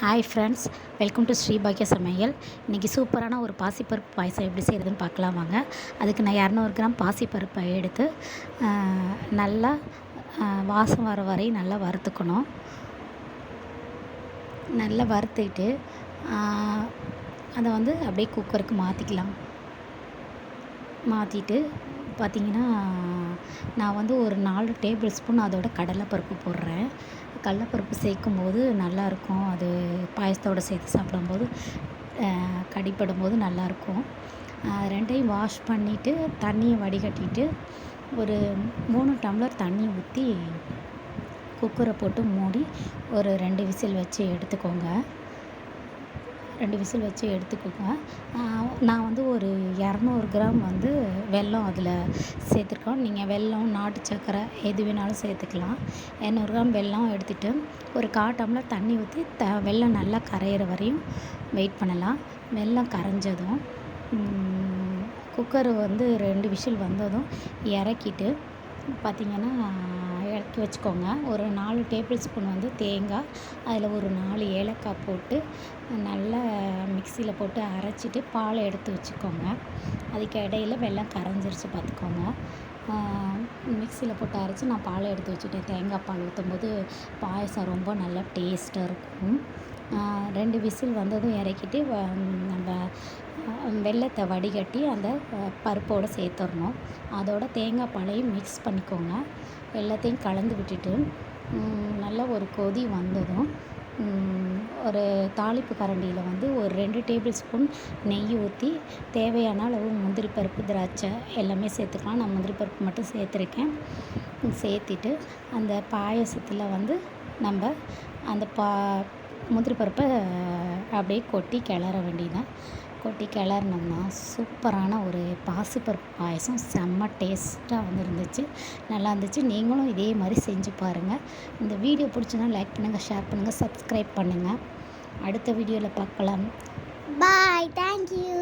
Hi friends, welcome to Sri பாக்கிய சமையல். இன்றைக்கி சூப்பரான ஒரு பாசிப்பருப்பு பாயசம் எப்படி செய்கிறதுன்னு பார்க்கலாம் வாங்க. அதுக்கு நான் 200 கிராம் பாசிப்பருப்பை எடுத்து நல்லா வாசம் வர வரை நல்லா வறுத்துக்கணும். நல்லா வறுத்துக்கிட்டு அதை அப்படியே குக்கருக்கு மாற்றிட்டு பார்த்திங்கன்னா, நான் ஒரு 4 டேபிள் ஸ்பூன் அதோட கடலைப்பருப்பு போடுறேன். கடலைப்பருப்பு சேர்க்கும்போது நல்லாயிருக்கும். அது பாயசத்தோடு சேர்த்து சாப்பிடும்போது கடிப்படும்போது நல்லாயிருக்கும். ரெண்டையும் வாஷ் பண்ணிவிட்டு தண்ணியை வடிகட்டிட்டு ஒரு 3 டம்ளர் தண்ணி ஊற்றி குக்கரை போட்டு மூடி ஒரு 2 விசில் வச்சு எடுத்துக்கோங்க. 2 விசில் வச்சு எடுத்துக்கோங்க. நான் ஒரு 200 கிராம் வெல்லம் அதில் சேர்த்துருக்கோம். நீங்கள் வெல்லம், நாட்டு சர்க்கரை எது வேணாலும் சேர்த்துக்கலாம். 200 கிராம் வெல்லம் எடுத்துகிட்டு ஒரு 1/4 டம்ளர் தண்ணி ஊற்றி வெல்லம் நல்லா கரையிற வரையும் வெயிட் பண்ணலாம். வெல்லம் கரைஞ்சதும் குக்கர் 2 விசில் வந்ததும் இறக்கிட்டு பார்த்திங்கன்னா இறக்கி வச்சுக்கோங்க. ஒரு 4 டேபிள் ஸ்பூன் தேங்காய், அதில் ஒரு 4 ஏலக்காய் போட்டு நல்லா மிக்சியில் போட்டு அரைச்சிட்டு பாலை எடுத்து வச்சுக்கோங்க. அதுக்கு இடையில வெல்லம் கரைஞ்சிருச்சு பார்த்துக்கோங்க. மிக்சியில் போட்டு அரைச்சி நான் பாலை எடுத்து வச்சுட்டேன். தேங்காய் பால் ஊற்றும்போது பாயசம் ரொம்ப நல்லா டேஸ்ட்டாக இருக்கும். 2 விசில் வந்ததும் இறக்கிட்டு நம்ம வெல்லத்தை வடிகட்டி அந்த பருப்போடு சேர்த்துடணும். அதோட தேங்காய் பாலையும் மிக்ஸ் பண்ணிக்கோங்க. எல்லாத்தையும் கலந்து விட்டுட்டு நல்லா ஒரு கொதி வந்ததும் ஒரு தாளிப்பு கரண்டியில் ஒரு 2 டேபிள் ஸ்பூன் நெய் ஊற்றி தேவையான அளவு முந்திரி பருப்பு, திராட்சை எல்லாமே சேர்த்துக்கலாம். நான் முந்திரி பருப்பு மட்டும் சேர்த்துருக்கேன். சேர்த்திட்டு அந்த பாயசத்தில் நம்ம அந்த முந்திரி பருப்பை அப்படியே கொட்டி கிளற வேண்டியதான். கொட்டி கிளறினோம்னா சூப்பரான ஒரு பாசிப்பருப்பு பாயசம் செம்ம டேஸ்ட்டாக இருந்துச்சு. நல்லா இருந்துச்சு. நீங்களும் இதே மாதிரி செஞ்சு பாருங்கள். இந்த வீடியோ பிடிச்சதுன்னா லைக் பண்ணுங்கள், ஷேர் பண்ணுங்கள், சப்ஸ்கிரைப் பண்ணுங்கள். அடுத்த வீடியோவில் பார்க்கலாம். பாய். தேங்க்யூ.